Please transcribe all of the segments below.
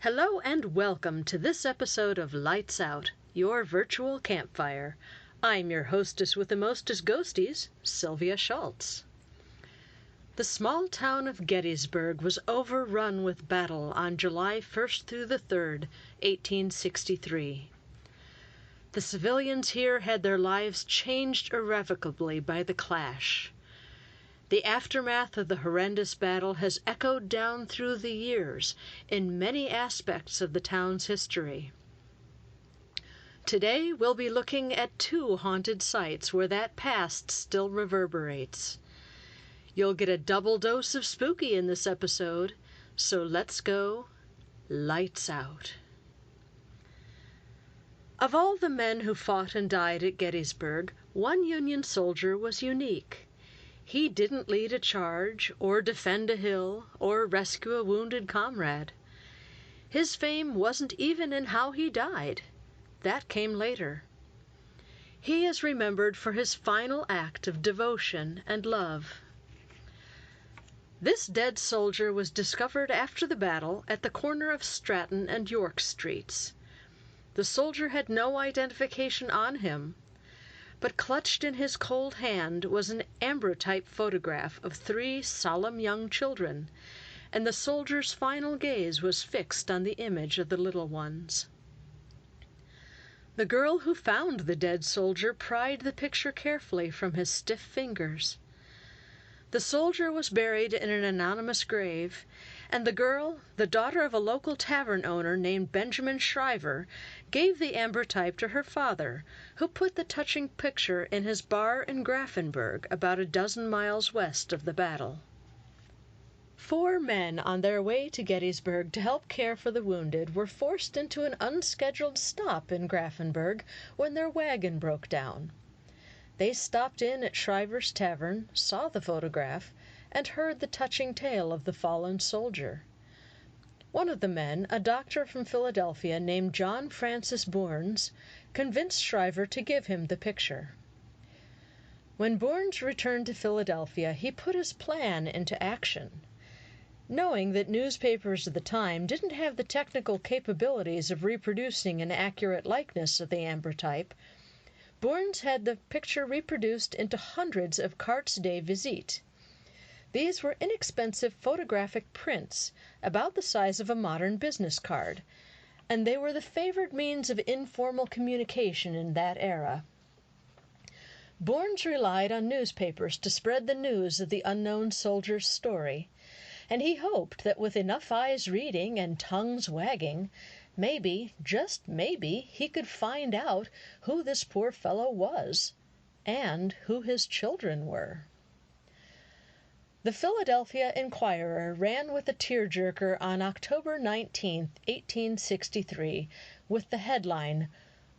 Hello and welcome to this episode of Lights Out, your virtual campfire. I'm your hostess with the mostest ghosties, Sylvia Schultz. The small town of Gettysburg was overrun with battle on July 1st through the 3rd, 1863. The civilians here had their lives changed irrevocably by the clash. The aftermath of the horrendous battle has echoed down through the years in many aspects of the town's history. Today we'll be looking at two haunted sites where that past still reverberates. You'll get a double dose of spooky in this episode, so let's go lights out. Of all the men who fought and died at Gettysburg, one Union soldier was unique. He didn't lead a charge, or defend a hill, or rescue a wounded comrade. His fame wasn't even in how he died. That came later. He is remembered for his final act of devotion and love. This dead soldier was discovered after the battle at the corner of Stratton and York Streets. The soldier had no identification on him, but clutched in his cold hand was an ambrotype photograph of 3 solemn young children, and the soldier's final gaze was fixed on the image of the little ones. The girl who found the dead soldier pried the picture carefully from his stiff fingers. The soldier was buried in an anonymous grave, and the girl, the daughter of a local tavern owner named Benjamin Shriver, gave the ambrotype to her father, who put the touching picture in his bar in Grafenberg, about a dozen miles west of the battle. 4 men on their way to Gettysburg to help care for the wounded were forced into an unscheduled stop in Grafenberg when their wagon broke down. They stopped in at Shriver's Tavern, saw the photograph, and heard the touching tale of the fallen soldier. One of the men, a doctor from Philadelphia named John Francis Bournes, convinced Shriver to give him the picture. When Bournes returned to Philadelphia, he put his plan into action. Knowing that newspapers of the time didn't have the technical capabilities of reproducing an accurate likeness of the ambrotype, Bournes had the picture reproduced into hundreds of cartes de visite. These were inexpensive photographic prints, about the size of a modern business card, and they were the favored means of informal communication in that era. Bournes relied on newspapers to spread the news of the unknown soldier's story, and he hoped that with enough eyes reading and tongues wagging, maybe, just maybe, he could find out who this poor fellow was, and who his children were. The Philadelphia Inquirer ran with a tearjerker on October 19, 1863, with the headline,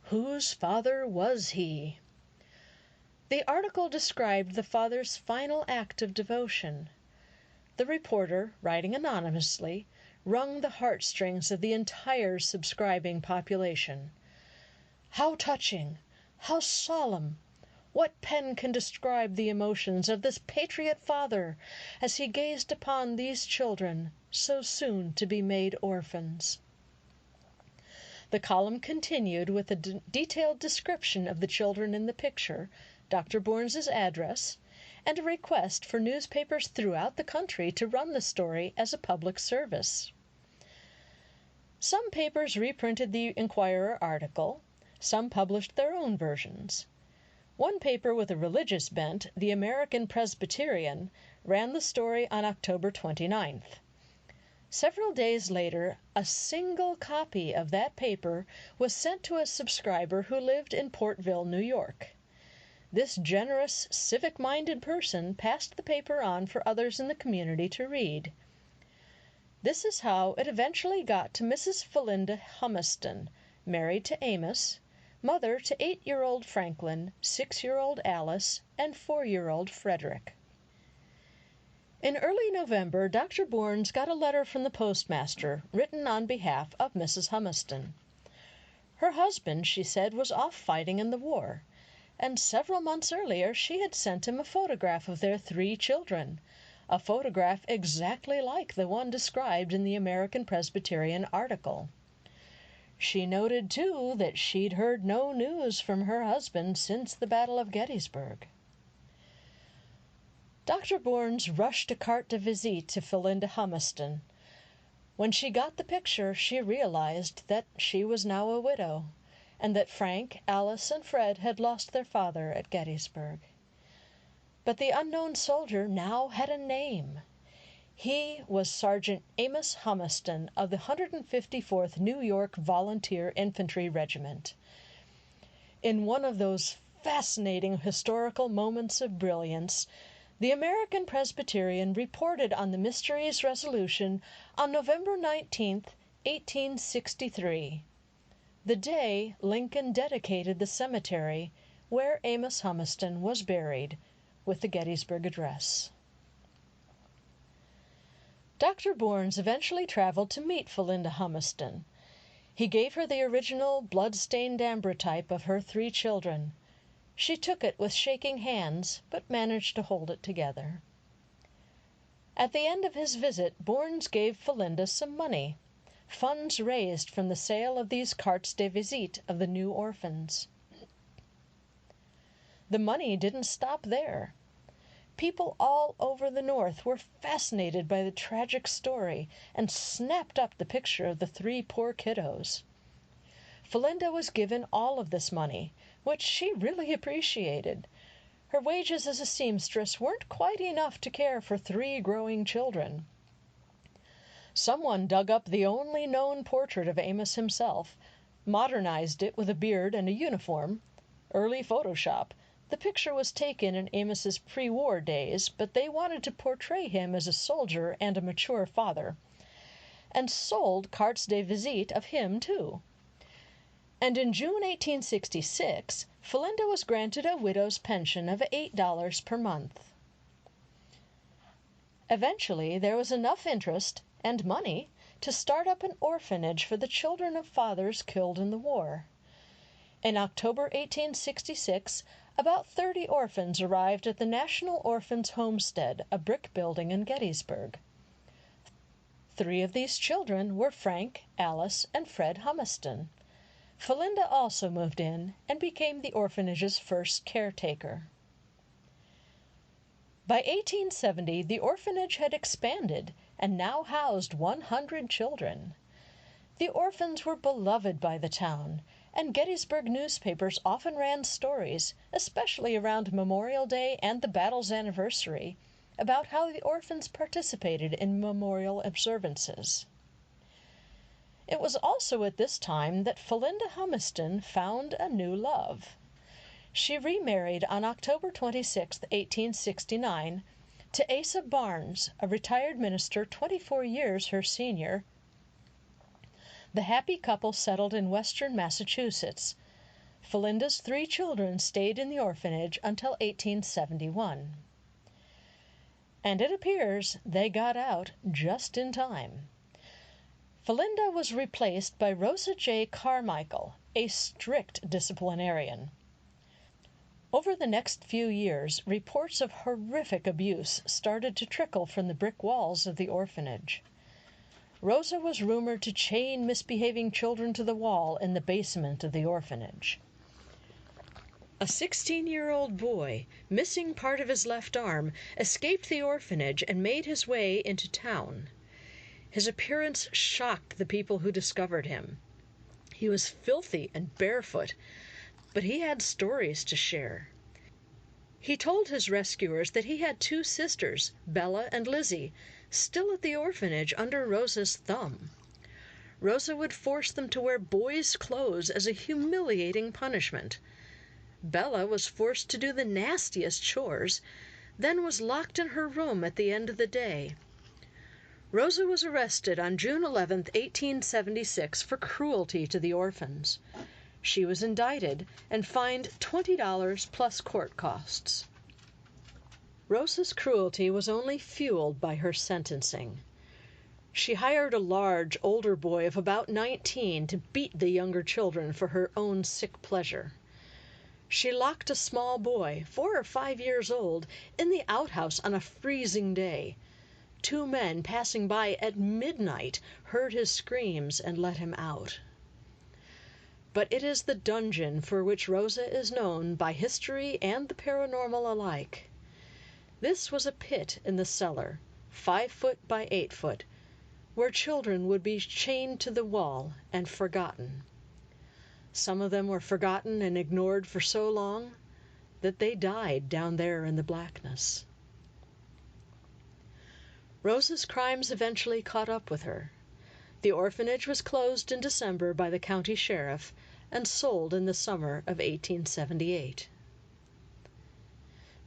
"Whose father was he?" The article described the father's final act of devotion. The reporter, writing anonymously, wrung the heartstrings of the entire subscribing population. How touching! How solemn! What pen can describe the emotions of this patriot father as he gazed upon these children, so soon to be made orphans? The column continued with a detailed description of the children in the picture, Dr. Bournes's address, and a request for newspapers throughout the country to run the story as a public service. Some papers reprinted the Inquirer article, some published their own versions. One paper with a religious bent, the American Presbyterian, ran the story on October 29th. Several days later, a single copy of that paper was sent to a subscriber who lived in Portville, New York. This generous, civic-minded person passed the paper on for others in the community to read. This is how it eventually got to Mrs. Philinda Humiston, married to Amos, mother to 8-year-old Franklin, 6-year-old Alice, and 4-year-old Frederick. In early November, Dr. Bournes got a letter from the postmaster, written on behalf of Mrs. Humiston. Her husband, she said, was off fighting in the war, and several months earlier she had sent him a photograph of their 3 children, a photograph exactly like the one described in the American Presbyterian article. She noted, too, that she'd heard no news from her husband since the Battle of Gettysburg. Dr. Bournes rushed a carte de visite to Philinda Humiston. When she got the picture, she realized that she was now a widow, and that Frank, Alice, and Fred had lost their father at Gettysburg. But the unknown soldier now had a name. He was Sergeant Amos Humiston of the 154th New York Volunteer Infantry Regiment. In one of those fascinating historical moments of brilliance, the American Presbyterian reported on the mystery's resolution on November 19, 1863, the day Lincoln dedicated the cemetery where Amos Humiston was buried, with the Gettysburg Address. Dr. Bournes eventually traveled to meet Philinda Humiston. He gave her the original blood-stained ambrotype of her 3 children. She took it with shaking hands, but managed to hold it together. At the end of his visit, Bournes gave Philinda some money, funds raised from the sale of these cartes de visite of the new orphans. The money didn't stop there. People all over the North were fascinated by the tragic story and snapped up the picture of the 3 poor kiddos. Philinda was given all of this money, which she really appreciated. Her wages as a seamstress weren't quite enough to care for 3 growing children. Someone dug up the only known portrait of Amos himself, modernized it with a beard and a uniform. Early Photoshop. The picture was taken in Amos's pre-war days, but they wanted to portray him as a soldier and a mature father, and sold cartes de visite of him, too. And in June 1866, Philinda was granted a widow's pension of $8 per month. Eventually, there was enough interest and money to start up an orphanage for the children of fathers killed in the war. In October 1866, about 30 orphans arrived at the National Orphans Homestead, a brick building in Gettysburg. 3 of these children were Frank, Alice, and Fred Humiston. Philinda also moved in and became the orphanage's first caretaker. By 1870, the orphanage had expanded and now housed 100 children. The orphans were beloved by the town, and Gettysburg newspapers often ran stories, especially around Memorial Day and the battle's anniversary, about how the orphans participated in memorial observances. It was also at this time that Philinda Humiston found a new love. She remarried on October 26, 1869, to Asa Barnes, a retired minister 24 years her senior. The happy couple settled in western Massachusetts. Philinda's 3 children stayed in the orphanage until 1871. And it appears they got out just in time. Philinda was replaced by Rosa J. Carmichael, a strict disciplinarian. Over the next few years, reports of horrific abuse started to trickle from the brick walls of the orphanage. Rosa was rumored to chain misbehaving children to the wall in the basement of the orphanage. A 16-year-old boy, missing part of his left arm, escaped the orphanage and made his way into town. His appearance shocked the people who discovered him. He was filthy and barefoot, but he had stories to share. He told his rescuers that he had 2 sisters, Bella and Lizzie, still at the orphanage under Rosa's thumb. Rosa would force them to wear boys' clothes as a humiliating punishment. Bella was forced to do the nastiest chores, then was locked in her room at the end of the day. Rosa was arrested on June 11, 1876, for cruelty to the orphans. She was indicted and fined $20 plus court costs. Rosa's cruelty was only fueled by her sentencing. She hired a large, older boy of about 19 to beat the younger children for her own sick pleasure. She locked a small boy, 4 or 5 years old, in the outhouse on a freezing day, 2 men passing by at midnight heard his screams and let him out. But it is the dungeon for which Rosa is known by history and the paranormal alike. This was a pit in the cellar, 5 foot by 8 foot, where children would be chained to the wall and forgotten. Some of them were forgotten and ignored for so long that they died down there in the blackness. Rosa's crimes eventually caught up with her. The orphanage was closed in December by the county sheriff and sold in the summer of 1878.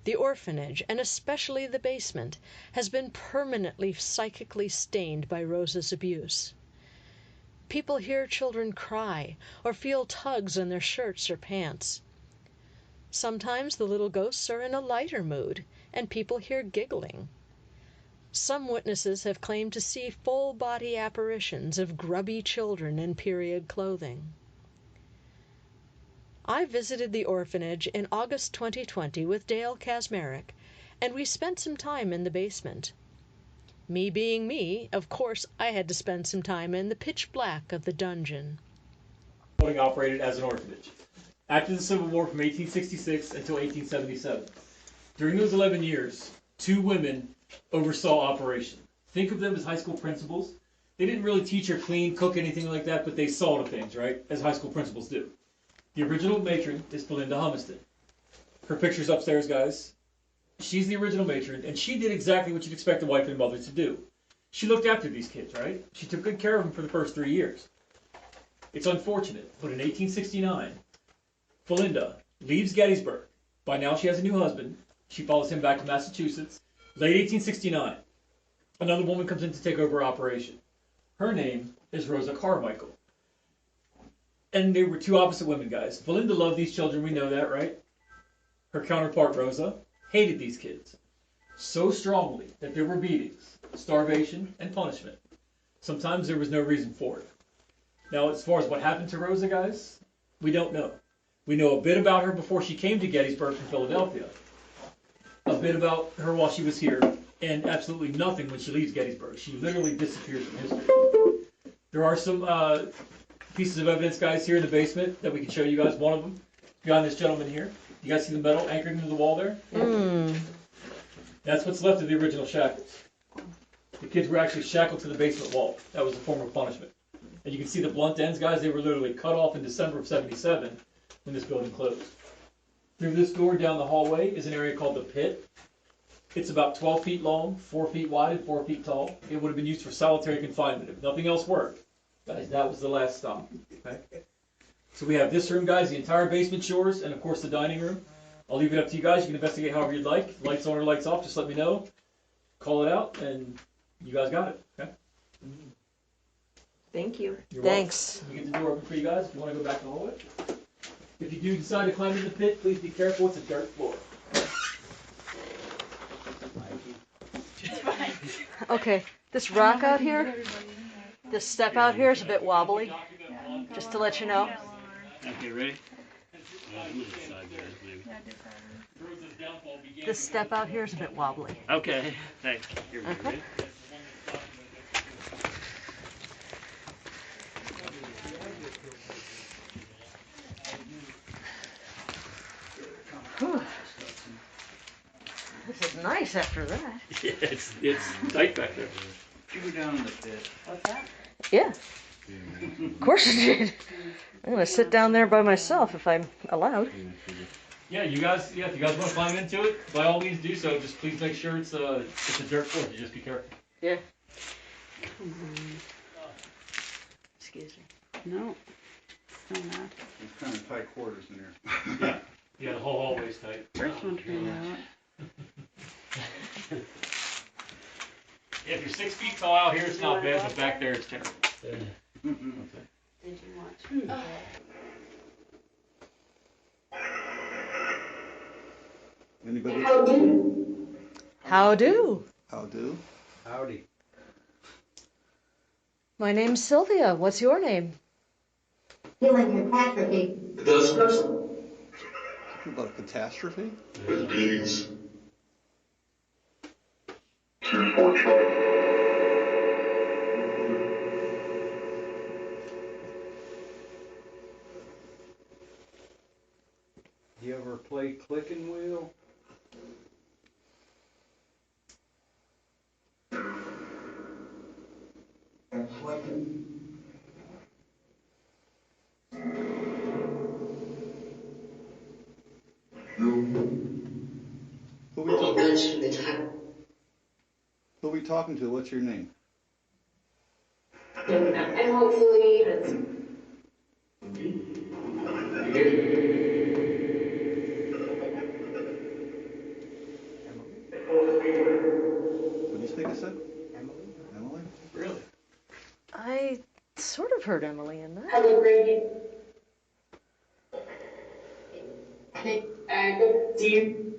The orphanage, and especially the basement, has been permanently psychically stained by Rosa's abuse. People hear children cry or feel tugs on their shirts or pants. Sometimes the little ghosts are in a lighter mood, and people hear giggling. Some witnesses have claimed to see full-body apparitions of grubby children in period clothing. I visited the orphanage in August 2020 with Dale Kazmarek, and we spent some time in the basement. Me being me, of course I had to spend some time in the pitch black of the dungeon. Operated as an orphanage. After the Civil War from 1866 until 1877. During those 11 years, 2 women oversaw operation. Think of them as high school principals. They didn't really teach or clean, cook, anything like that, but they saw to things, right? As high school principals do. The original matron is Belinda Humiston. Her picture's upstairs, guys. She's the original matron, and she did exactly what you'd expect a wife and mother to do. She looked after these kids, right? She took good care of them for the first 3 years. It's unfortunate, but in 1869, Belinda leaves Gettysburg. By now she has a new husband. She follows him back to Massachusetts. Late 1869, another woman comes in to take over operation. Her name is Rosa Carmichael. And they were 2 opposite women, guys. Belinda loved these children, we know that, right? Her counterpart, Rosa, hated these kids so strongly that there were beatings, starvation, and punishment. Sometimes there was no reason for it. Now, as far as what happened to Rosa, guys, we don't know. We know a bit about her before she came to Gettysburg from Philadelphia. A bit about her while she was here, and absolutely nothing when she leaves Gettysburg. She literally disappears from history. There are some pieces of evidence, guys, here in the basement that we can show you guys. One of them, behind this gentleman here. You guys see the metal anchored into the wall there? That's what's left of the original shackles. The kids were actually shackled to the basement wall. That was a form of punishment. And you can see the blunt ends, guys. They were literally cut off in December of '77 when this building closed. Through this door down the hallway is an area called the pit. It's about 12 feet long, 4 feet wide, and 4 feet tall. It would have been used for solitary confinement if nothing else worked. Guys, that was the last stop. Okay? So we have this room, guys, the entire basement yours, and of course the dining room. I'll leave it up to you guys. You can investigate however you'd like. Lights on or lights off, just let me know. Call it out, and you guys got it. Okay? Thank you. You're Thanks. welcome. We get the door open for you guys if you want to go back to the hallway. If you do decide to climb in the pit, please be careful. It's a dirt floor. Okay, this rock out here, this step out here is a bit wobbly, just to let you know. Okay, ready? This step out here is a bit wobbly. Okay, thanks. Here we go. Okay. Whew. This is nice after that. Yeah, it's tight back there. You go down in the pit. What's that? Yeah, of course I did. I'm gonna sit down there by myself if I'm allowed. Yeah, you guys. Yeah, if you guys want to climb into it, by all means do so. Just please make sure it's a dirt floor. You just be careful. Yeah. Come on. Excuse me. No. Still not. It's kind of tight quarters in here. Yeah. Yeah, the whole hallway's tight. First one turned out. If you're 6 feet tall out here, it's not bad, but back there it's terrible. Did you watch? Anybody? How do? How do? Howdy. My name's Sylvia. What's your name? Feeling catastrophe. This person About a catastrophe? with beatings. Do you ever play clicking wheel? Who we talking to? What's your name? And hopefully, What do you think I said? Emily? Really? I sort of heard Emily in that. have a great do you?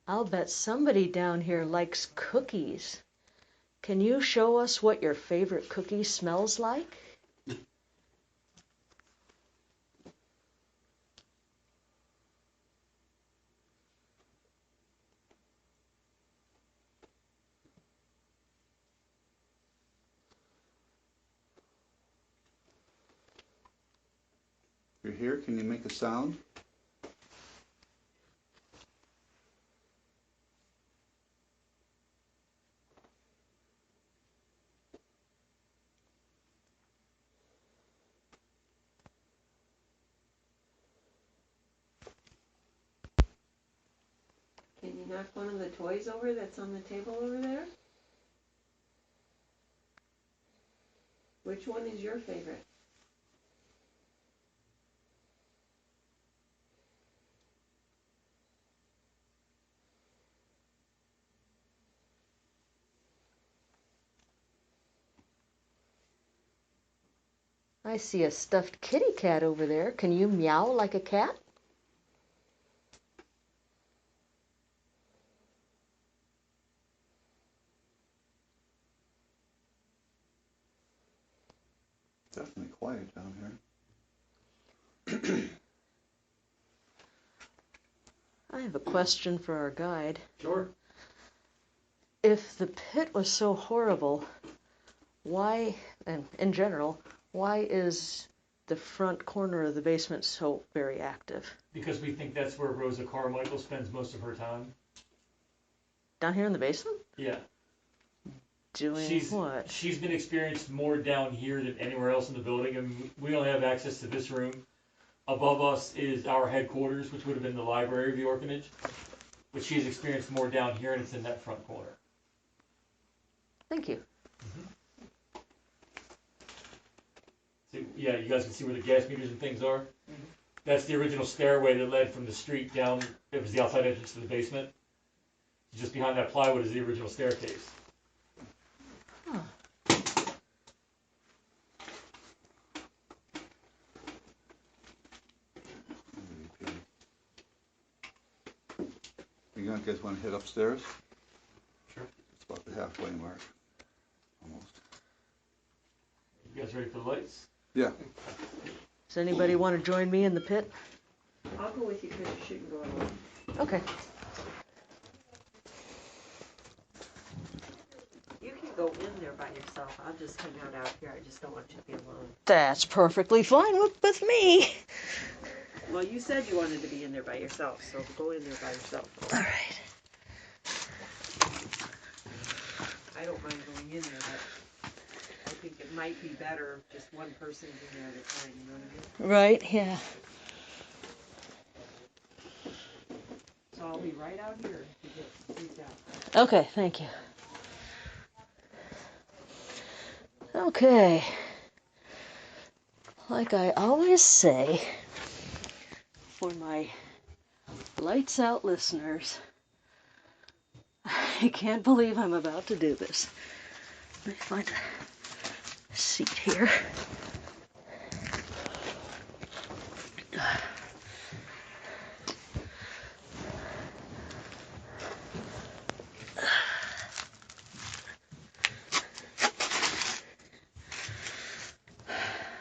I'll bet somebody down here likes cookies. Can you show us what your favorite cookie smells like? You're here, can you make a sound? Can you knock one of the toys over that's on the table over there? Which one is your favorite? I see a stuffed kitty cat over there. Can you meow like a cat? Definitely quiet down here. I have a question for our guide. Sure. If the pit was so horrible, why, and in general, why is the front corner of the basement so very active? Because we think that's where Rosa Carmichael spends most of her time. Down here in the basement? Yeah. Doing what? She's been experienced more down here than anywhere else in the building. I mean, we only have access to this room. Above us is our headquarters, which would have been the library of the orphanage. But she's experienced more down here, and it's in that front corner. Thank you. So, yeah, you guys can see where the gas meters and things are. That's the original stairway that led from the street down. It was the outside entrance to the basement. Just behind that plywood is the original staircase. Huh. You guys want to head upstairs? Sure. It's about the halfway mark. Almost. You guys ready for the lights? Yeah. Does anybody want to join me in the pit? I'll go with you because you shouldn't go alone. Okay. You can go in there by yourself. I'll just hang out here. I just don't want you to be alone. That's perfectly fine with me. Well, you said you wanted to be in there by yourself, so go in there by yourself. All right. I don't mind going in there, but I think it might be better if just one person's in there at a time, you know what I mean? Right, yeah. So I'll be right out here to get these out. Okay, thank you. Okay. Like I always say, for my lights out listeners, I can't believe I'm about to do this. Let me find a seat here.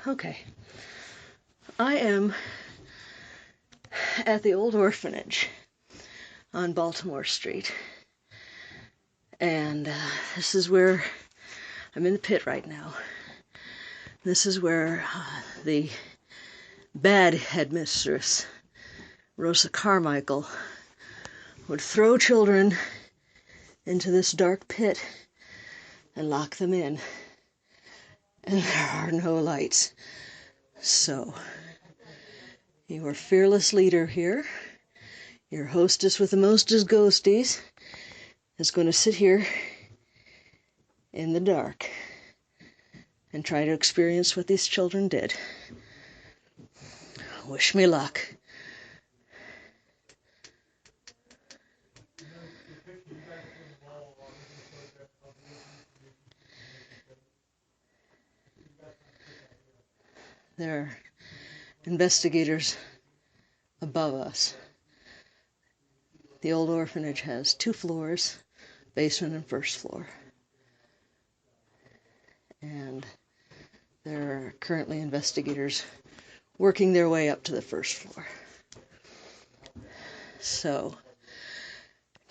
Okay. I am at the Old Orphanage on Baltimore Street. And this is where I'm in the pit right now. This is where the bad headmistress, Rosa Carmichael, would throw children into this dark pit and lock them in. And there are no lights. So, your fearless leader here, your hostess with the mostest ghosties, is going to sit here in the dark and try to experience what these children did. Wish me luck. There are investigators above us. The Old Orphanage has 2 floors, basement and first floor. And there are currently investigators working their way up to the first floor. So,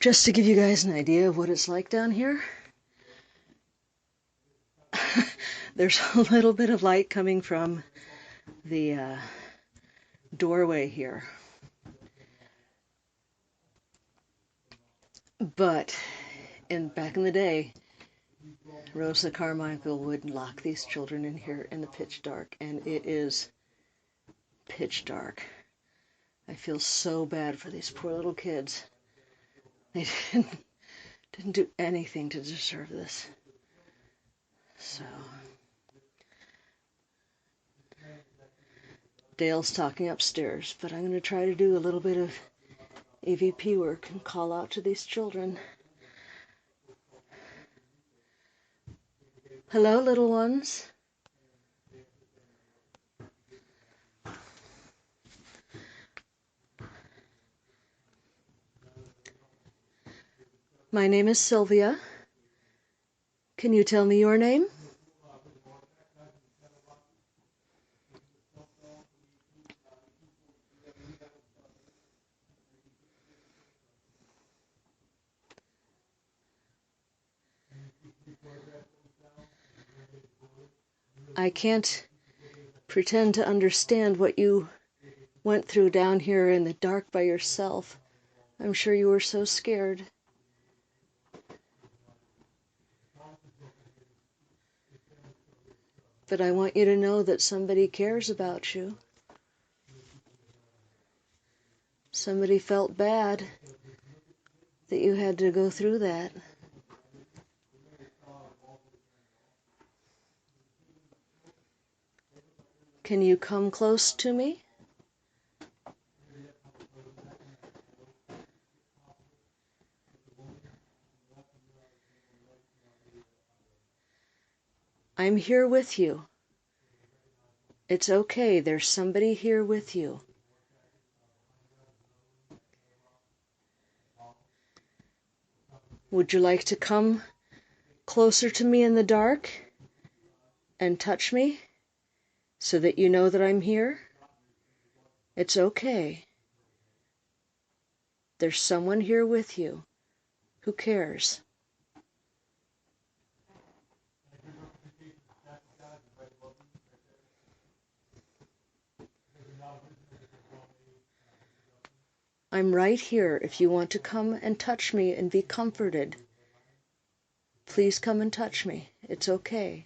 just to give you guys an idea of what it's like down here, there's a little bit of light coming from the doorway here. But back in the day, Rosa Carmichael would lock these children in here in the pitch dark, and it is pitch dark. I feel so bad for these poor little kids. They didn't do anything to deserve this. So, Dale's talking upstairs, but I'm going to try to do a little bit of EVP work and call out to these children. Hello, little ones. My name is Sylvia. Can you tell me your name? I can't pretend to understand what you went through down here in the dark by yourself. I'm sure you were so scared. But I want you to know that somebody cares about you. Somebody felt bad that you had to go through that. Can you come close to me? I'm here with you. It's okay, there's somebody here with you. Would you like to come closer to me in the dark and touch me so that you know that I'm here? It's okay. There's someone here with you who cares. I'm right here if you want to come and touch me and be comforted. Please come and touch me. It's okay.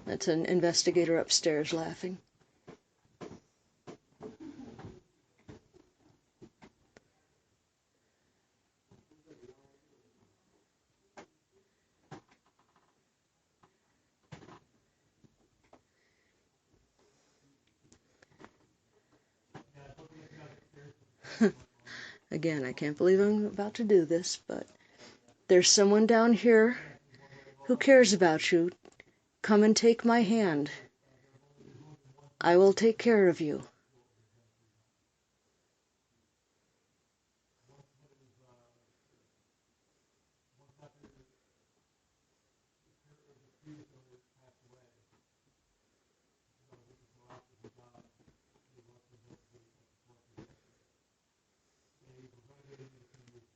That's an investigator upstairs laughing. Again, I can't believe I'm about to do this, but there's someone down here who cares about you. Come and take my hand. I will take care of you.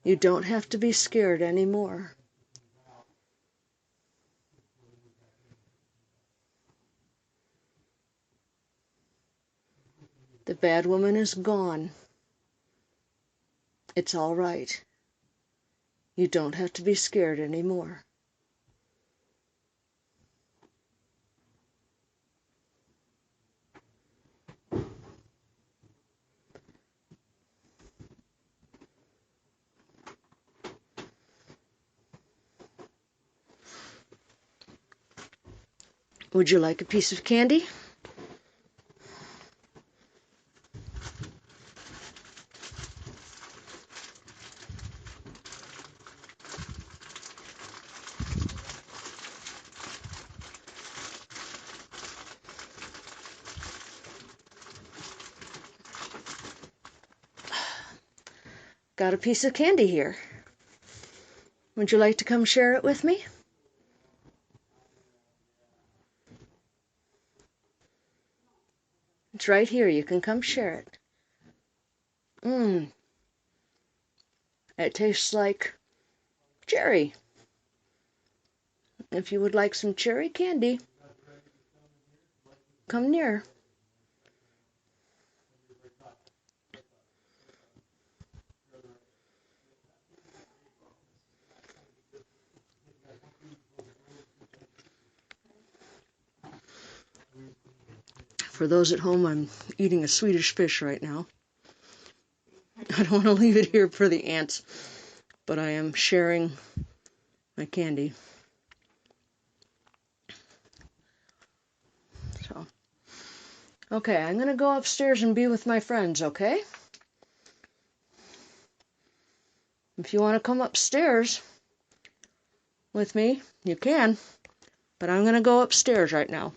You don't have to be scared anymore. The bad woman is gone. It's all right. You don't have to be scared anymore. Would you like a piece of candy? Got a piece of candy here. Would you like to come share it with me? It's right here. You can come share it. It tastes like cherry. If you would like some cherry candy, come near. For those at home, I'm eating a Swedish fish right now. I don't want to leave it here for the ants, but I am sharing my candy. So, okay, I'm going to go upstairs and be with my friends, okay? If you want to come upstairs with me, you can, but I'm going to go upstairs right now.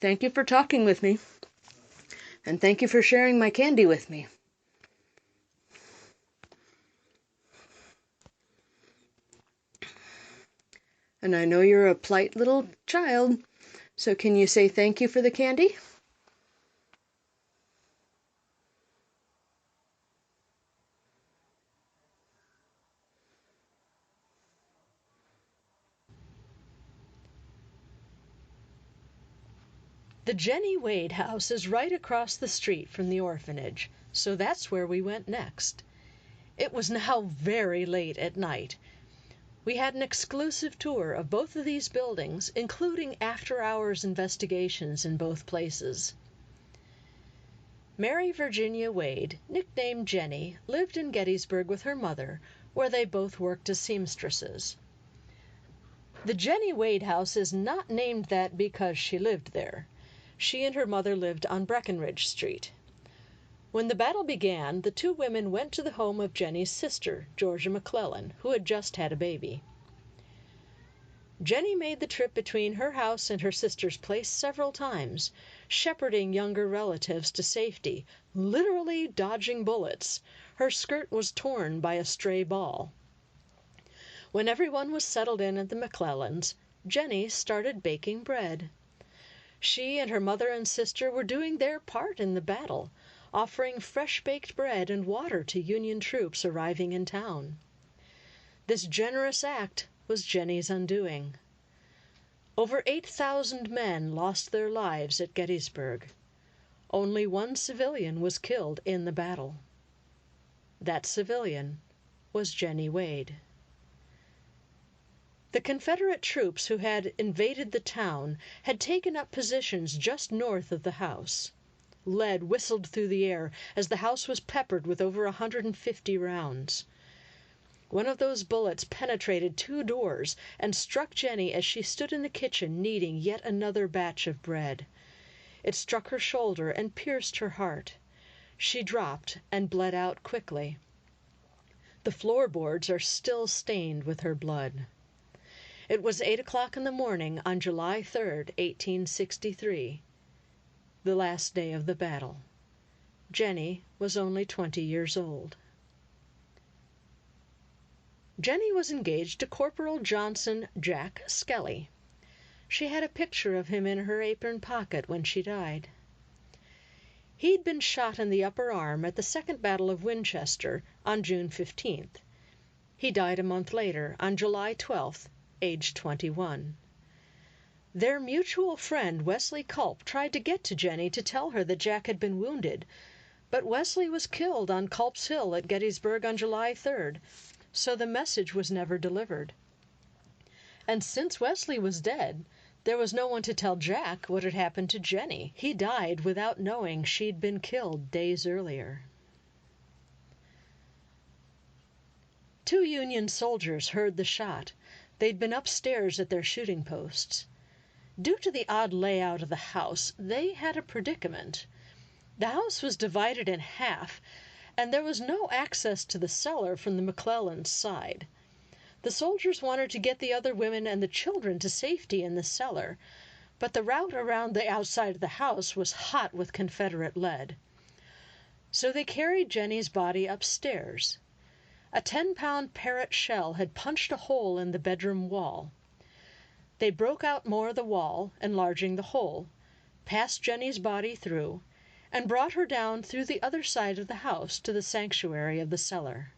Thank you for talking with me, and thank you for sharing my candy with me. And I know you're a polite little child, so can you say thank you for the candy? The Jennie Wade house is right across the street from the orphanage, so that's where we went next. It was now very late at night. We had an exclusive tour of both of these buildings, including after-hours investigations in both places. Mary Virginia Wade, nicknamed Jennie, lived in Gettysburg with her mother, where they both worked as seamstresses. The Jennie Wade house is not named that because she lived there. She and her mother lived on Breckenridge Street. When the battle began, the two women went to the home of Jennie's sister, Georgia McClellan, who had just had a baby. Jennie made the trip between her house and her sister's place several times, shepherding younger relatives to safety, literally dodging bullets. Her skirt was torn by a stray ball. When everyone was settled in at the McClellans, Jennie started baking bread. She and her mother and sister were doing their part in the battle, offering fresh-baked bread and water to Union troops arriving in town. This generous act was Jennie's undoing. Over 8,000 men lost their lives at Gettysburg. Only one civilian was killed in the battle. That civilian was Jennie Wade. The Confederate troops who had invaded the town had taken up positions just north of the house. Lead whistled through the air as the house was peppered with over 150 rounds. One of those bullets penetrated 2 doors and struck Jennie as she stood in the kitchen kneading yet another batch of bread. It struck her shoulder and pierced her heart. She dropped and bled out quickly. The floorboards are still stained with her blood. It was 8 o'clock in the morning on July 3rd, 1863, the last day of the battle. Jennie was only 20 years old. Jennie was engaged to Corporal Johnson Jack Skelly. She had a picture of him in her apron pocket when she died. He'd been shot in the upper arm at the Second Battle of Winchester on June 15th. He died a month later, on July 12th, aged 21. Their mutual friend, Wesley Culp, tried to get to Jennie to tell her that Jack had been wounded, but Wesley was killed on Culp's Hill at Gettysburg on July 3rd, so the message was never delivered. And since Wesley was dead, there was no one to tell Jack what had happened to Jennie. He died without knowing she'd been killed days earlier. 2 Union soldiers heard the shot. They'd been upstairs at their shooting posts. Due to the odd layout of the house, they had a predicament. The house was divided in half, and there was no access to the cellar from the McClellans' side. The soldiers wanted to get the other women and the children to safety in the cellar, but the route around the outside of the house was hot with Confederate lead. So they carried Jennie's body upstairs. A 10-pound Parrott shell had punched a hole in the bedroom wall. They broke out more of the wall, enlarging the hole, passed Jennie's body through, and brought her down through the other side of the house to the sanctuary of the cellar.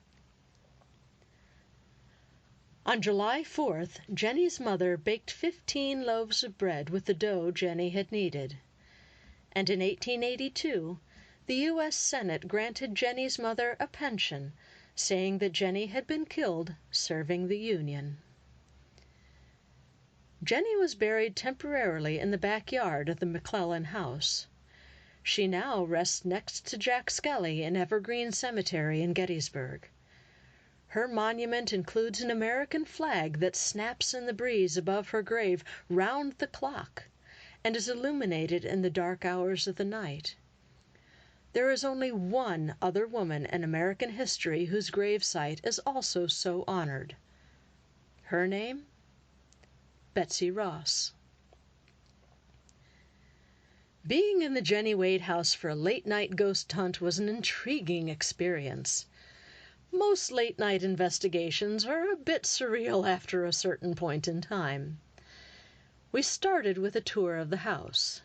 On July 4th, Jennie's mother baked 15 loaves of bread with the dough Jennie had kneaded. And in 1882, the U.S. Senate granted Jennie's mother a pension, saying that Jennie had been killed serving the Union. Jennie was buried temporarily in the backyard of the McClellan house. She now rests next to Jack Skelly in Evergreen Cemetery in Gettysburg. Her monument includes an American flag that snaps in the breeze above her grave round the clock and is illuminated in the dark hours of the night. There is only one other woman in American history whose gravesite is also so honored. Her name? Betsy Ross. Being in the Jennie Wade house for a late-night ghost hunt was an intriguing experience. Most late-night investigations are a bit surreal after a certain point in time. We started with a tour of the house.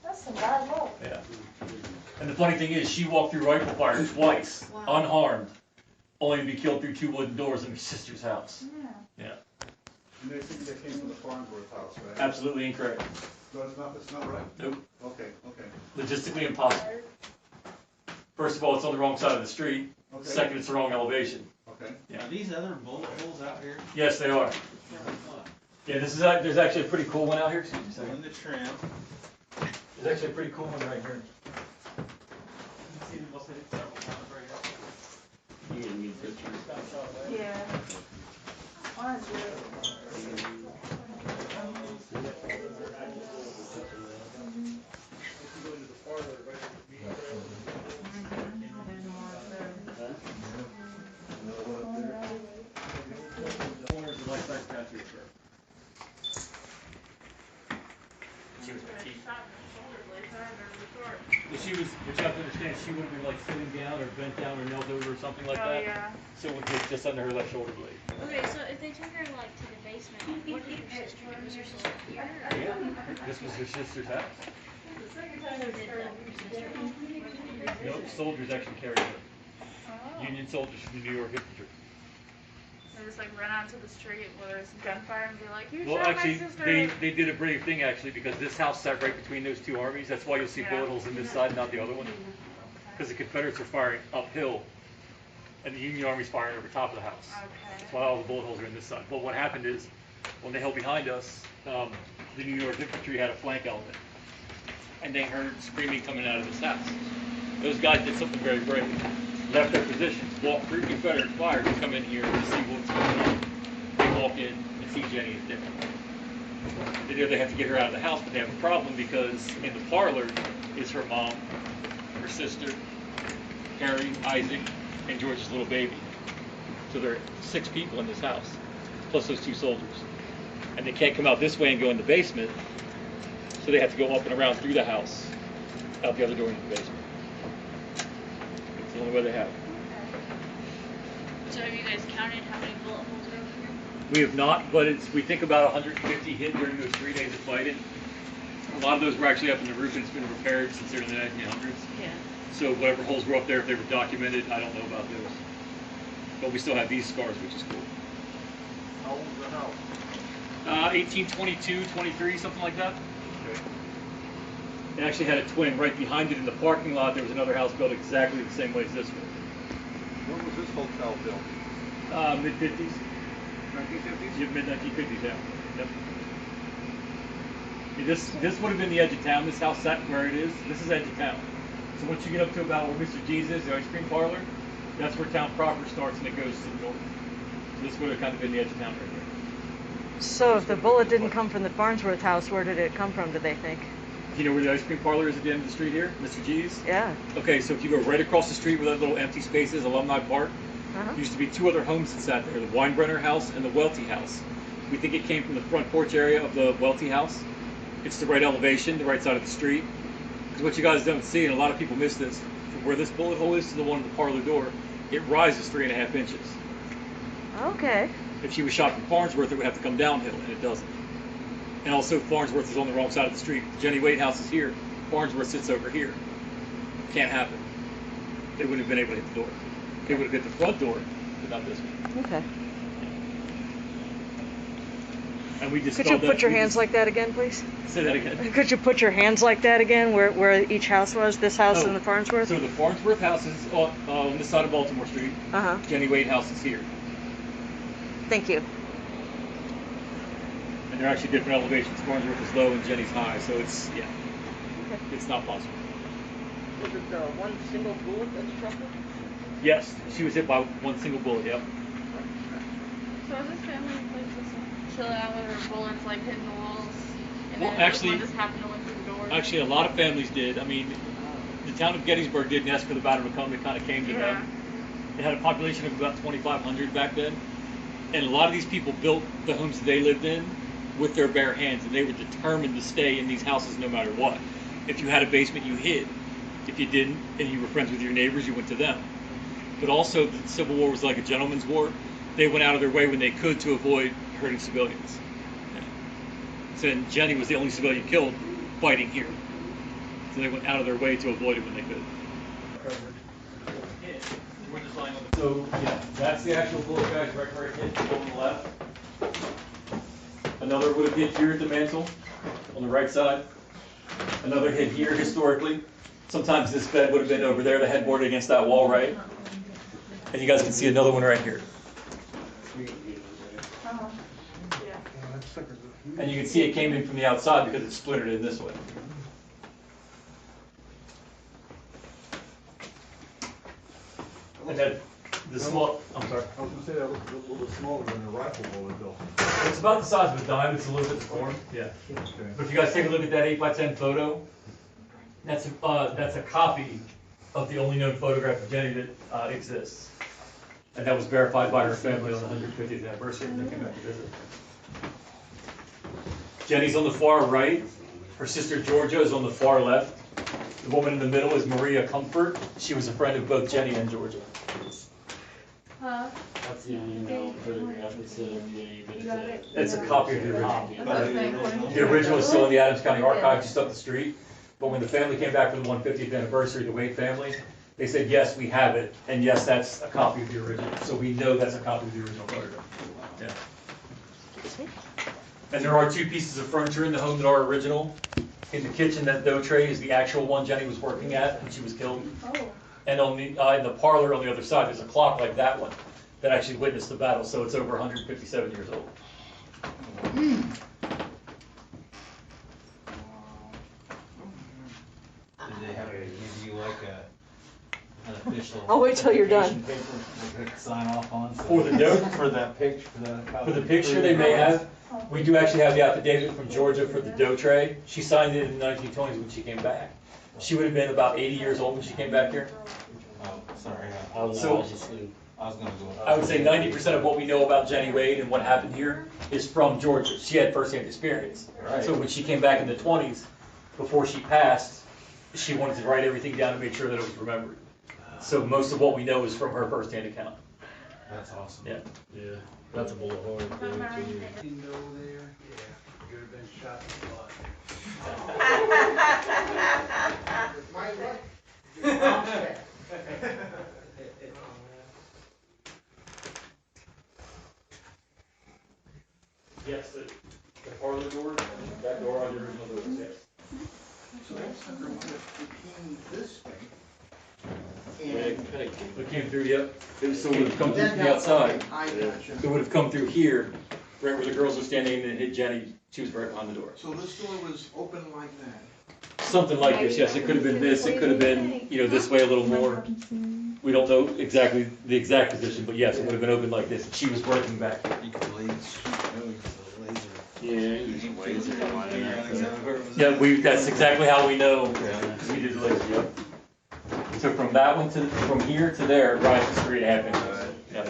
That's some bad luck. Yeah. And the funny thing is, she walked through rifle fire twice, unharmed, only to be killed through 2 wooden doors in her sister's house. Yeah. Yeah. And they think they came from the Farnsworth house, right? Absolutely incorrect. No, it's not right? Nope. Okay, okay. Logistically impossible. First of all, it's on the wrong side of the street. Okay. Second, it's the wrong elevation. Okay. Yeah. Are these other bullet holes out here? Yes, they are. Yeah, this is there's actually a pretty cool one out here. Excuse me a So second. in the trim. There's actually a pretty cool one right here. Yeah. Mine's good. She was, what you have to understand, she would have been like sitting down or bent down or knelt over or something like that. Yeah. So it would hit just under her left shoulder blade. Okay, so if they took her like to the basement, what did her sister do? Was her sister here? Or? Yeah, this was her sister's house. So did her sister? No, soldiers actually carried her. Union soldiers from the New York infantry. They just like run out to the street where there's gunfire and be like, you Well, shot actually, my sister. they did a brave thing actually, because this house sat right between those 2 armies. That's why you'll see bullet holes in this side, not the other one. Because the Confederates are firing uphill, and the Union Army's firing over top of the house. Okay. That's why all the bullet holes are in this side. But what happened is, when they held behind us, the New York infantry had a flank element, and they heard screaming coming out of this house. Those guys did something very brave. Left their positions, walked through Confederate fire to come in here to see what's going on. They walk in and see Jennie is dead. They know they have to get her out of the house, but they have a problem because in the parlor is her mom, her sister, Harry, Isaac, and George's little baby. So there are 6 people in this house. plus those 2 soldiers. And they can't come out this way and go in the basement, so they have to go up and around through the house, out the other door into the basement. It's the only way they have. So have you guys counted how many bullet holes are over here? We have not, but we think about 150 hit during those 3 days of fighting. A lot of those were actually up in the roof, and it's been repaired since they're in the 1900s. Yeah. So whatever holes were up there, if they were documented, I don't know about those. But we still have these scars, which is cool. How old is the house? 1822, 23, something like that. Okay. It actually had a twin right behind it in the parking lot. There was another house built exactly the same way as this one. When was this hotel built? Mid-50s. 1950s? Yeah, mid-1950s, yeah. Yep. Yeah, this would have been the edge of town. This house sat where it is. This is edge of town. So once you get up to about where Mr. G's is, the ice cream parlor, that's where town proper starts and it goes to the north. So this would have kind of been the edge of town right here. So if the bullet didn't come from the Farnsworth house, where did it come from, do they think? You know where the ice cream parlor is at the end of the street here? Mr. G's? Yeah. Okay, so if you go right across the street where that little empty space is, Alumni Park, Uh-huh. used to be 2 other homes that sat there, the Weinbrenner house and the Welty house. We think it came from the front porch area of the Welty house. It's the right elevation, the right side of the street. Because what you guys don't see, and a lot of people miss this, from where this bullet hole is to the one at the parlor door, it rises 3.5 inches. Okay. If she was shot from Farnsworth, it would have to come downhill, and it doesn't. And also, Farnsworth is on the wrong side of the street. Jennie Wade house is here. Farnsworth sits over here. Can't happen. They wouldn't have been able to hit the door. They would have hit the front door, but not this one. Okay. And we Could you put your hands like that again, please? Say that again. Could you put your hands like that again, where each house was? This house and the Farnsworth? So the Farnsworth house is on this side of Baltimore Street. Uh-huh. Jennie Wade house is here. Thank you. And they're actually different elevations. Farnsworth is low and Jennie's high, so it's, yeah, Okay. it's not possible. Was it the one single bullet that struck her? Yes, she was hit by 1 single bullet, yep. So is this family like just chill out with her bullets like hitting the walls? And Well, then actually- this one just happened to went through the door? Actually, a lot of families did. I mean, the town of Gettysburg didn't ask for the battle to come. It kind of came to them. It had a population of about 2,500 back then. And a lot of these people built the homes that they lived in with their bare hands, and they were determined to stay in these houses no matter what. If you had a basement, you hid. If you didn't, and you were friends with your neighbors, you went to them. But also, the Civil War was like a gentleman's war. They went out of their way when they could to avoid hurting civilians. So then Jennie was the only civilian killed fighting here. So they went out of their way to avoid it when they could. We're just lying on the... So, yeah, that's the actual bullet guy's record hit on the left. Another would have hit here at the mantle on the right side. Another hit here historically. Sometimes this bed would have been over there, the headboard against that wall, right? And you guys can see another one right here. And you can see it came in from the outside because it splintered in this way. And then the small, I'm sorry. I was gonna say that was a little bit smaller than a rifle bullet, Bill. It's about the size of a dime, it's a little bit deformed. Yeah. But if you guys take a look at that 8x10 photo, that's a copy of the only known photograph of Jennie that exists. And that was verified by her family on the 150th anniversary when they came back to visit. Jennie's on the far right. Her sister Georgia is on the far left. The woman in the middle is Maria Comfort. She was a friend of both Jennie and Georgia. Huh? That's the only known photograph that's It's a copy of the original. Okay. The original is still in the Adams County Archive just up the street. But when the family came back for the 150th anniversary, the Wade family, they said, yes, we have it. And yes, that's a copy of the original. So we know that's a copy of the original photograph. Yeah. And there are 2 pieces of furniture in the home that are original. In the kitchen, that dough tray is the actual one Jennie was working at when she was killed. Oh. And on the in the parlor on the other side, there's a clock like that one that actually witnessed the battle. So it's over 157 years old. Did they have to give you like an official? I'll wait till you're done. application paper they could sign off on? So- For the note? For that picture, For the picture they may have, we do actually have the affidavit from Georgia for the dough tray. She signed it in the 1920s when she came back. She would have been about 80 years old when she came back here. Oh, sorry. I was So- just asleep. I was gonna go. I would say 90% of what we know about Jennie Wade and what happened here is from Georgia. She had firsthand experience. Right. So when she came back in the 20s, before she passed, she wanted to write everything down to make sure that it was remembered. So most of what we know is from her firsthand account. That's awesome. Yeah. Yeah, that's a bullet hole right there, too. You know there, yeah, you could have been shot in the butt. My luck. Yes, the parlor door, and that door are the original doors, yes. So that's under one that became this thing. It came through, yep. So it would have come through from the outside. I gotcha. It would have come through here, right where the girls were standing, and hit Jennie. She was right behind the door. So this door was open like that? Something like this, yes. It could have been this. It could have been, this way a little more. We don't know exactly the exact position, but yes, it would have been open like this. She was working back there. You could laser. Yeah, Laser. yeah. That's exactly how we know. Because we did the laser. Yep. So from that one from here to there, right is 3.5 inches. Yeah.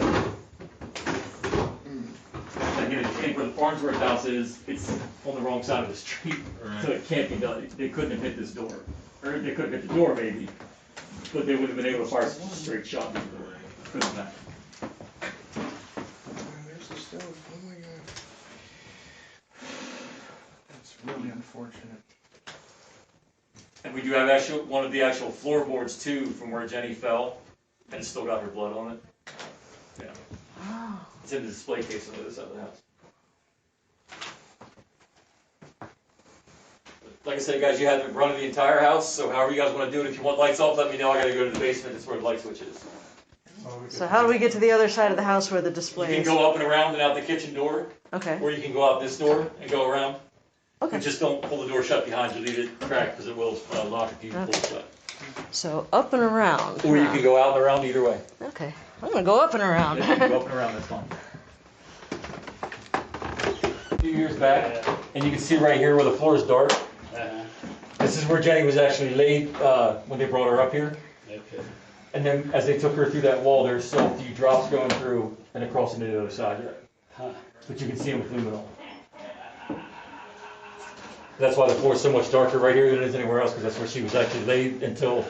Again, if you think where the Farnsworth house is, it's on the wrong side of the street, so it can't be done. They couldn't have hit this door, or they could have hit the door maybe, but they would have been able to fire a straight shot through the door. Couldn't have. There's the stove. Oh my god. That's really unfortunate. And we do have one of the actual floorboards too, from where Jennie fell, and it's still got her blood on it. Yeah. It's in the display case on the other side of the house. Like I said, guys, you have the run of the entire house, so however you guys want to do it. If you want lights off, let me know. I gotta go to the basement. That's where the light switch is. So how do we get to the other side of the house where the display You is? can go up and around and out the kitchen door, Okay, or you can go out this door and go around. okay. But just don't pull the door shut behind you. Leave it cracked because it will lock if you pull it shut. So up and around. Or you can go out and around either way. Okay, I'm gonna go up and around. Yeah, you can go up and around, that's fine. A few years back, and you can see right here where the floor is dark. This is where Jennie was actually laid when they brought her up here. Okay. And then as they took her through that wall, there's still a few drops going through and across into the other side yet. But you can see them with luminol. That's why the floor is so much darker right here than it is anywhere else, because that's where she was actually laid until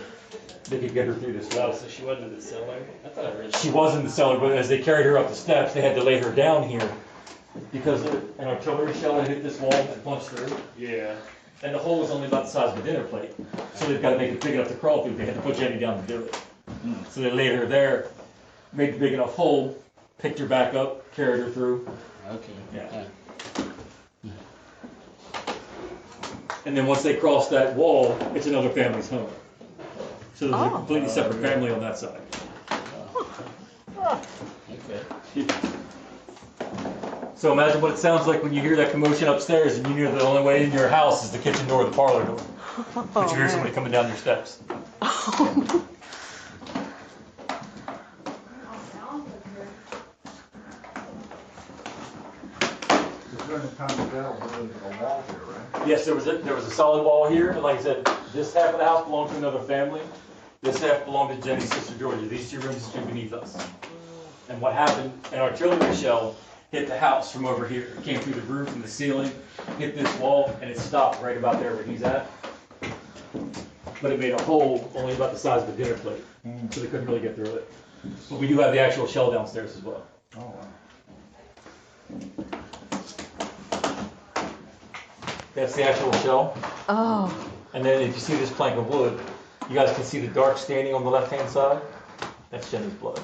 they could get her through this wall. So she wasn't in the cellar? I thought I read She was in the cellar, but as they carried her up the steps, they had to lay her down here because an artillery shell had hit this wall and punched through. Yeah. And the hole was only about the size of a dinner plate. So they've got to make it big enough to crawl through. They had to put Jennie down to do it. So they laid her there, made the big enough hole, picked her back up, carried her through. Okay. Yeah. And then once they crossed that wall, it's another family's home. So there's a completely separate family on that side. Okay. So imagine what it sounds like when you hear that commotion upstairs and you know the only way in your house is the kitchen door or the parlor door. But you hear somebody coming down your steps. During the time of battle, there was a wall here, right? Yes, there was a solid wall here, and like I said, this half of the house belonged to another family. This half belonged to Jennie's sister Georgia. These two rooms are beneath us. And what happened, an artillery shell hit the house from over here. It came through the roof and the ceiling, hit this wall, and it stopped right about there where he's at. But it made a hole only about the size of a dinner plate, so they couldn't really get through it. But we do have the actual shell downstairs as well. Oh, wow. That's the actual shell. Oh. And then if you see this plank of wood, you guys can see the dark staining on the left-hand side. That's Jennie's blood.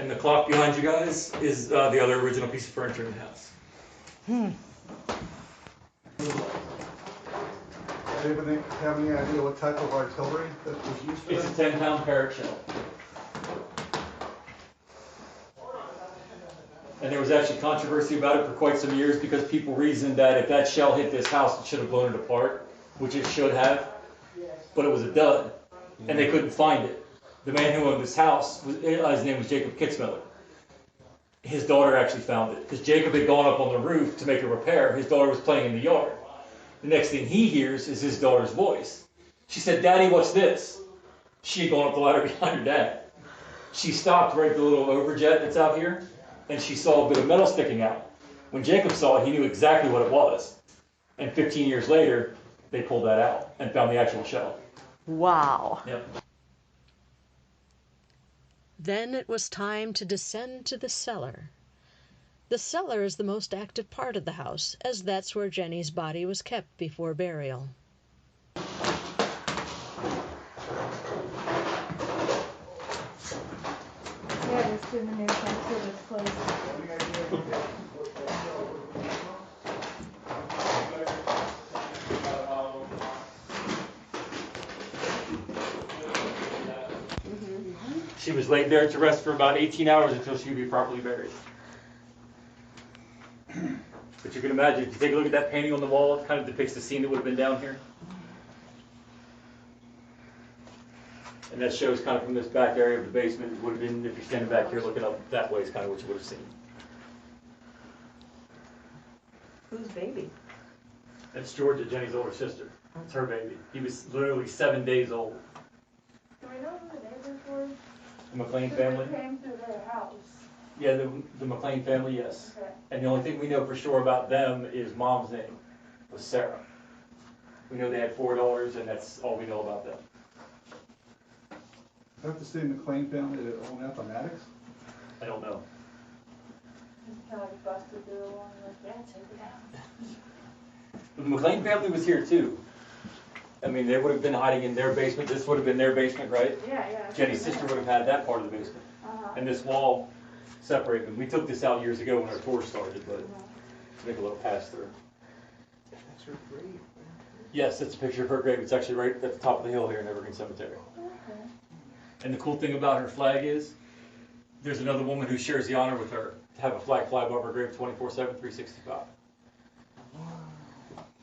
And the clock behind you guys is the other original piece of furniture in the house. Anybody have any idea what type of artillery that was used for It's a that? 10-pound parrot shell. And there was actually controversy about it for quite some years because people reasoned that if that shell hit this house, it should have blown it apart, which it should have, but it was a dud, and they couldn't find it. The man who owned this house, his name was Jacob Kitzmiller. His daughter actually found it because Jacob had gone up on the roof to make a repair. His daughter was playing in the yard. The next thing he hears is his daughter's voice. She said, "Daddy, what's this?" She had gone up the ladder behind her dad. She stopped right at the little overjet that's out here, and she saw a bit of metal sticking out. When Jacob saw it, he knew exactly what it was. And 15 years later, they pulled that out and found the actual shell. Wow. Yep. Then it was time to descend to the cellar. The cellar is the most active part of the house, as that's where Jennie's body was kept before burial. Yeah, just in the new council this place. She was laid there to rest for about 18 hours until she would be properly buried. But you can imagine, if you take a look at that painting on the wall, it kind of depicts the scene that would have been down here. And that shows kind of from this back area of the basement, it would have been, if you're standing back here looking up that way, is kind of what you would have seen. Whose baby? That's Georgia, Jennie's older sister. It's her baby. He was literally 7 days old. Do we know who the neighbors were? The McLean Who family? came through their house? Yeah, the McLean family, yes. Okay. And the only thing we know for sure about them is mom's name was Sarah. We know they had 4 daughters, and that's all we know about them. Is that the same McLean family that owned Appomattox? I don't know. Just kind of busted through along like, yeah, take it down. But the McLean family was here too. I mean, they would have been hiding in their basement. This would have been their basement, right? Yeah. Jennie's sister would have had that part of the basement. And this wall separated them. We took this out years ago when our tour started, but to make a little pass through. That's her grave. Yes, that's a picture of her grave. It's actually right at the top of the hill here in Evergreen Cemetery. Okay. And the cool thing about her flag is, there's another woman who shares the honor with her to have a flag fly above her grave 24/7, 365.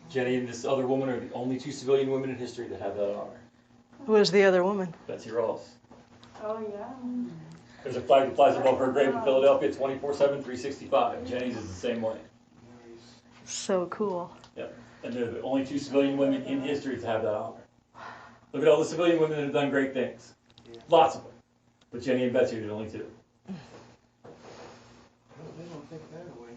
Jennie and this other woman are the only 2 civilian women in history that have that honor. Who is the other woman? Betsy Ross. Oh, yeah. There's a flag that flies above her grave in Philadelphia 24/7, 365. Jennie's is the same way. So cool. Yep. And they're the only 2 civilian women in history to have that honor. Look at all the civilian women that have done great things. Lots of them. But Jennie and Betsy are the only 2. They don't think that way.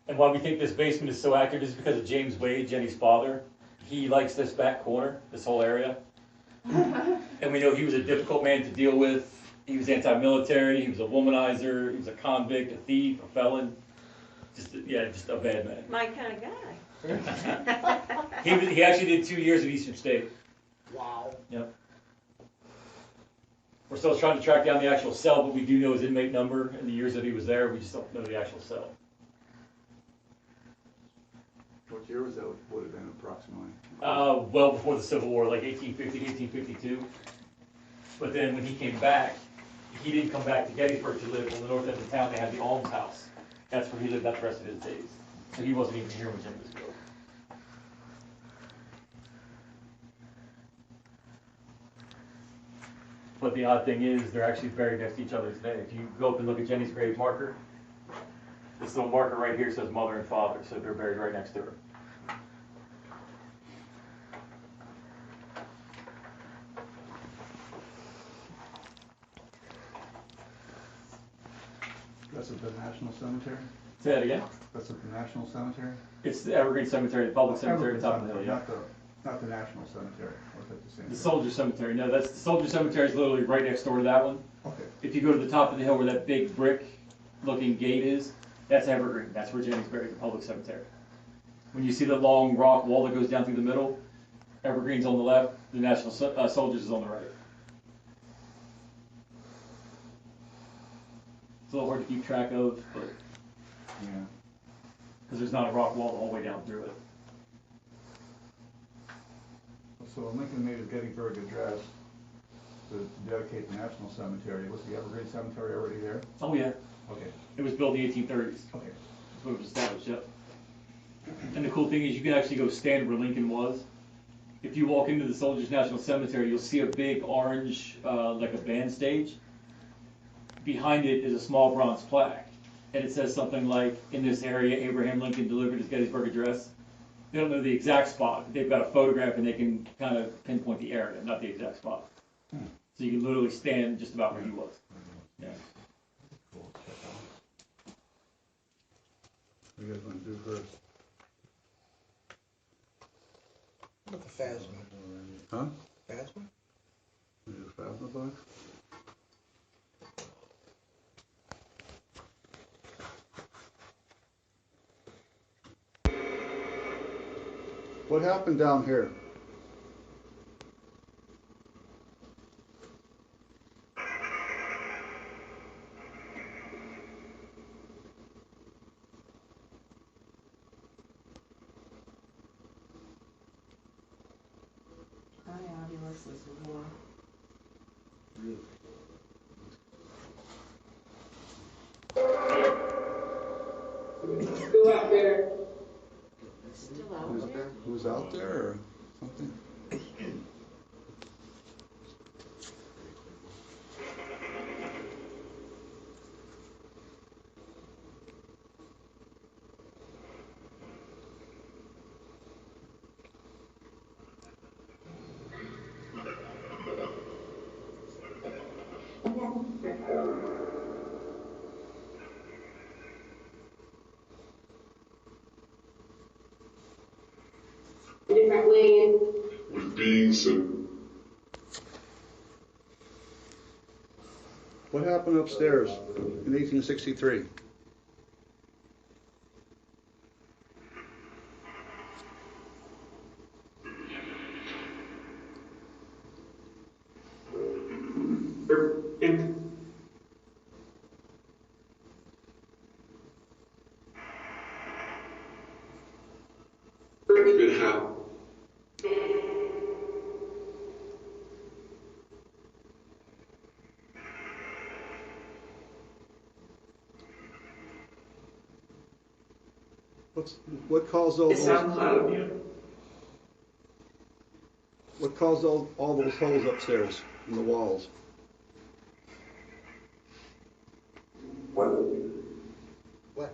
And why we think this basement is so active is because of James Wade, Jennie's father. He likes this back corner, this whole area. And we know he was a difficult man to deal with. He was anti-military, he was a womanizer, he was a convict, a thief, a felon. Just a bad man. My kind of guy. He actually did 2 years at Eastern State. Wow. Yep. We're still trying to track down the actual cell, but we do know his inmate number and the years that he was there. We just don't know the actual cell. What year was that, would have been approximately? Well before the Civil War, like 1850, 1852. But then when he came back, he didn't come back to Gettysburg to live. On the north end of town, they had the Alms House. That's where he lived out the rest of his days. So he wasn't even here when Jennie was killed. But the odd thing is, they're actually buried next to each other today. If you go up and look at Jennie's grave marker, this little marker right here says mother and father, so they're buried right next to her. That's at the National Cemetery? Say that again? That's at the National Cemetery? It's the Evergreen Cemetery, the public cemetery at the top of the hill, yeah. Not the National Cemetery, or is that the same? The Soldier Cemetery, no, that's, the Soldier Cemetery is literally right next door to that one. Okay. If you go to the top of the hill where that big brick-looking gate is, that's Evergreen. That's where Jennie's buried, the public cemetery. When you see the long rock wall that goes down through the middle, Evergreen's on the left, the National Soldiers is on the right. It's a little hard to keep track of, but Yeah. because there's not a rock wall all the way down through it. So when Lincoln made his Gettysburg address to dedicate the National Cemetery, was the Evergreen Cemetery already there? Oh yeah, Okay. it was built in the 1830s. Okay. That's when it was established, yep. And the cool thing is you can actually go stand where Lincoln was. If you walk into the Soldiers National Cemetery, you'll see a big orange, like a band stage. Behind it is a small bronze plaque. And it says something like, in this area, Abraham Lincoln delivered his Gettysburg Address. They don't know the exact spot. They've got a photograph and they can kind of pinpoint the area, not the exact spot. So you can literally stand just about where he was. Yeah. What do you guys want to do first? What the phasma? Huh? Phasma? Is it a phasma box? What happened down here? This is war. Still out there. Still out there? Who's out there or something? Different way was being sent. What happened upstairs in 1863? What caused all those? What caused all those holes upstairs in the walls? What?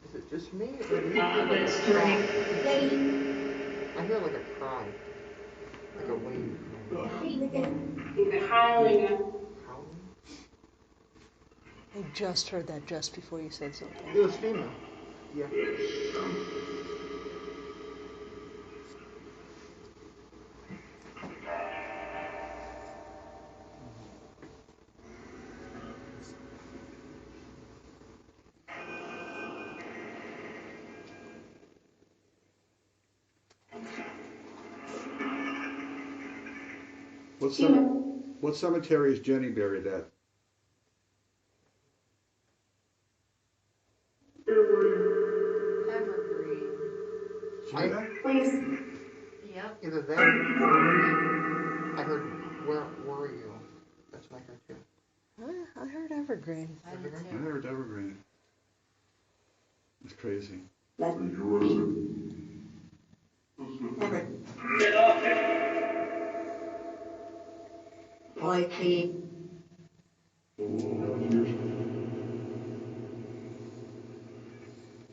Is it just me? Or do you hear like a cry? I hear like a cry. Like a wave. Howling. Howling? I just heard that just before you said something. It was female. Yeah. What cemetery is Jennie buried at? Evergreen. Please. Yep. Either that or I heard, where were you? That's my heard too. I heard Evergreen. I did I too. heard Evergreen. It's crazy. Okay.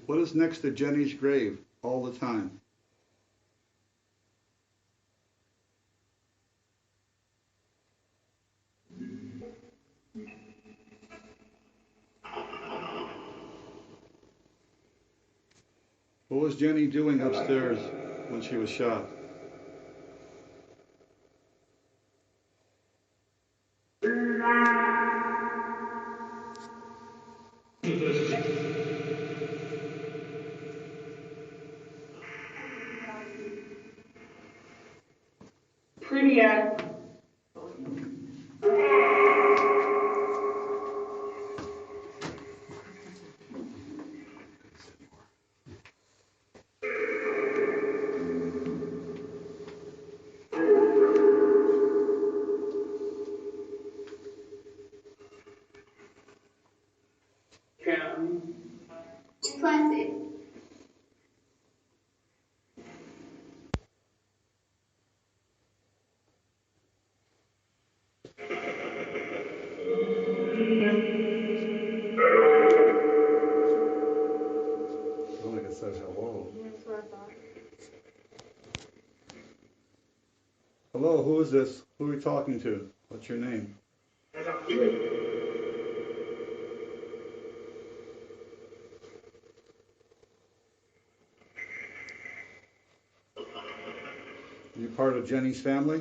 What is next to Jennie's grave all the time? What was Jennie doing upstairs when she was shot? Pretty, is this? Who are we talking to? What's your name? You part of Jennie's family?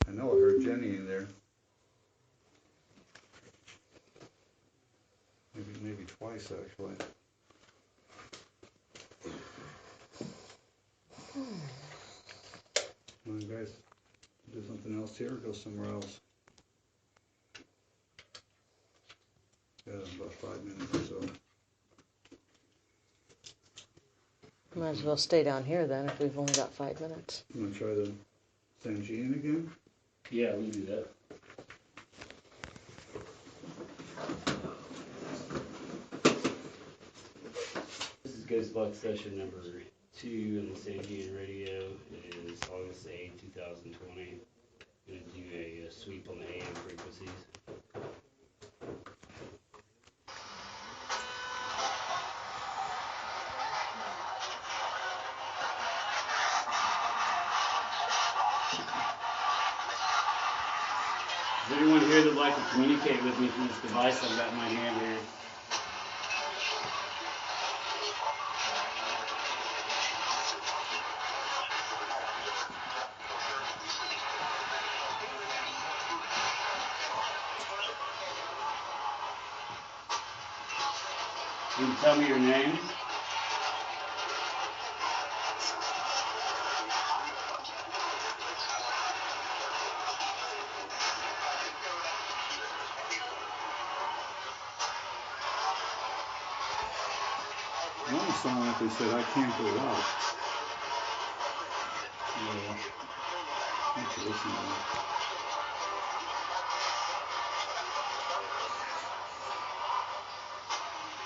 I know I heard Jennie in there. Maybe twice actually. Come on, guys. Do something else here or go somewhere else? Yeah, about 5 minutes or so. Might as well stay down here then if we've only got 5 minutes. You want to try the Sanjian again? Yeah, we can do that. This is Gettysburg session number 2 in the Sanjian radio. It is August 8, 2020. I'm going to do a sweep on the AM frequencies. Is there anyone here that would like to communicate with me through this device I've got in my hand here? Can you tell me your name? It almost sounded like they said, I can't go out. Yeah. I have to listen to that.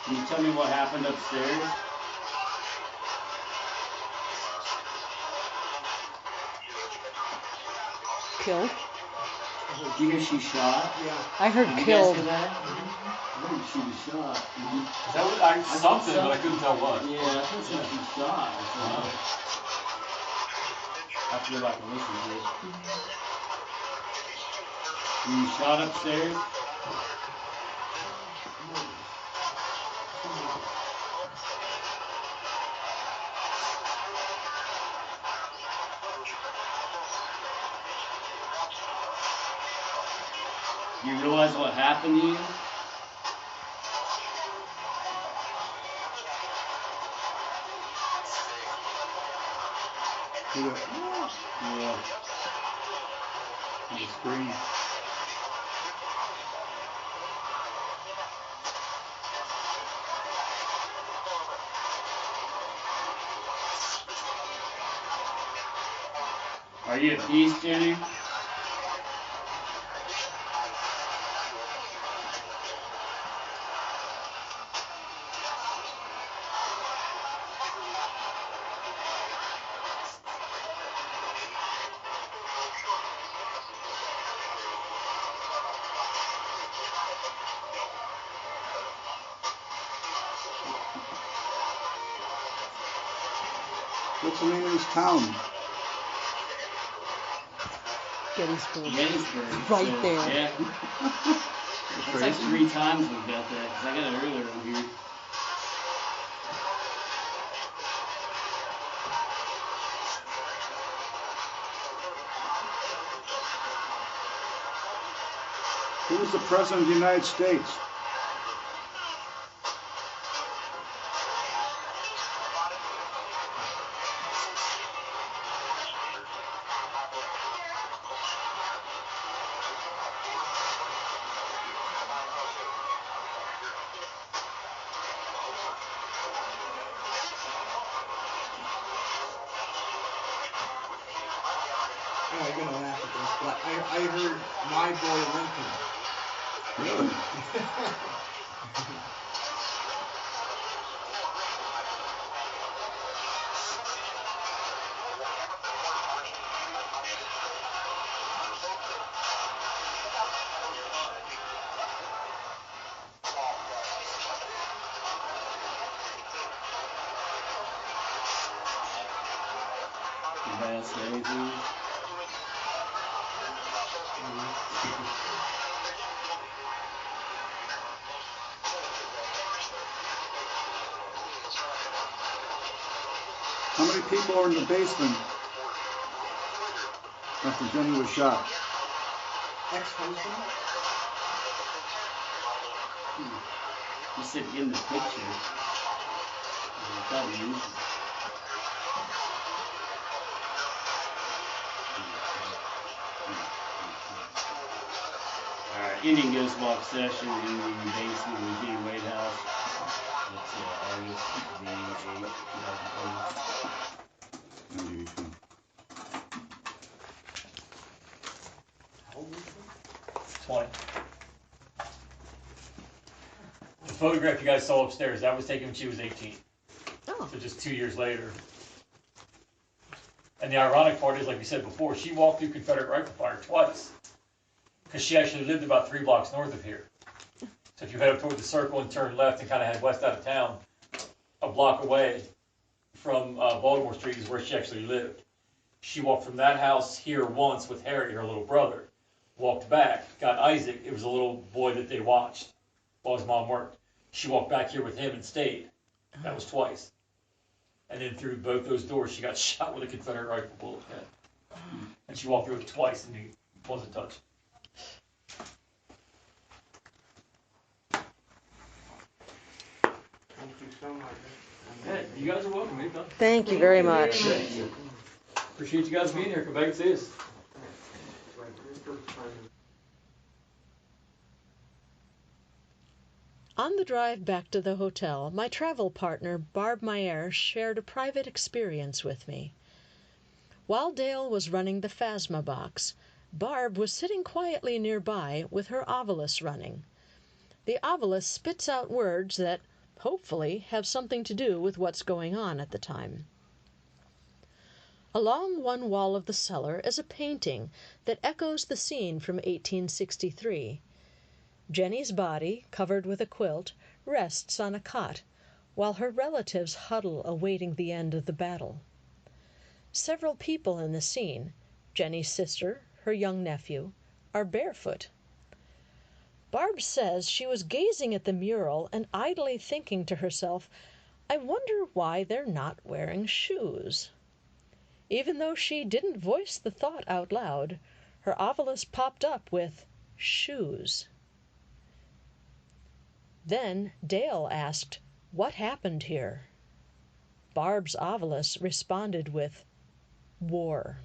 Can you tell me what happened upstairs? Killed? Did you hear she shot? Yeah. I heard Did you killed. guys hear that? I heard she was shot. That was something, but I couldn't tell what. Yeah, I think she was shot. I feel like I listened to it. Were you shot upstairs? Do you realize what happened to you? Yeah. On the screen. Are you at peace, Jennie? What's the name of this town? Gettysburg. Gettysburg. Right there. Yeah. That's like 3 times we've got that, because I got it earlier on here. Who was the President of the United States? Oh, you're gonna laugh at this, but I heard my boy Lincoln. Really? West or anything. How many people are in the basement after Jennie was shot? Ex-husband? You said in the picture. That means. Alright, Indian Ghost Walk session in the basement of the Jennie Wade house. It's August the 8th, 2020. How old was she? 20. The photograph you guys saw upstairs, that was taken when she was 18. Oh. So just 2 years later. And the ironic part is, like we said before, she walked through Confederate rifle fire twice. Because she actually lived about 3 blocks north of here. So if you head up toward the circle and turn left and kind of head west out of town, a block away from Baltimore Street is where she actually lived. She walked from that house here once with Harry, her little brother. Walked back, got Isaac. It was a little boy that they watched while his mom worked. She walked back here with him and stayed. That was twice. And then through both those doors, she got shot with a Confederate rifle bullet. And she walked through it twice and he wasn't touched. Thank you so much. Hey, you guys are welcome. You're done. Thank you very much. Appreciate you guys being here. Come back and see us. On the drive back to the hotel, my travel partner, Barb Meyer, shared a private experience with me. While Dale was running the Phasma box, Barb was sitting quietly nearby with her Ovilus running. The Ovilus spits out words that, hopefully, have something to do with what's going on at the time. Along one wall of the cellar is a painting that echoes the scene from 1863. Jennie's body, covered with a quilt, rests on a cot, while her relatives huddle awaiting the end of the battle. Several people in the scene, Jennie's sister, her young nephew, are barefoot. Barb says she was gazing at the mural and idly thinking to herself, "I wonder why they're not wearing shoes." Even though she didn't voice the thought out loud, her Ovilus popped up with shoes. Then Dale asked, "What happened here?" Barb's Ovilus responded with, "War."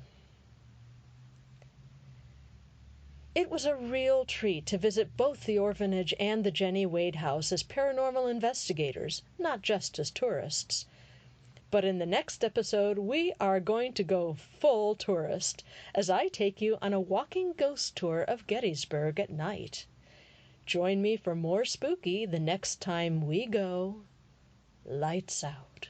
It was a real treat to visit both the orphanage and the Jennie Wade house as paranormal investigators, not just as tourists. But in the next episode, we are going to go full tourist as I take you on a walking ghost tour of Gettysburg at night. Join me for more spooky the next time we go Lights Out.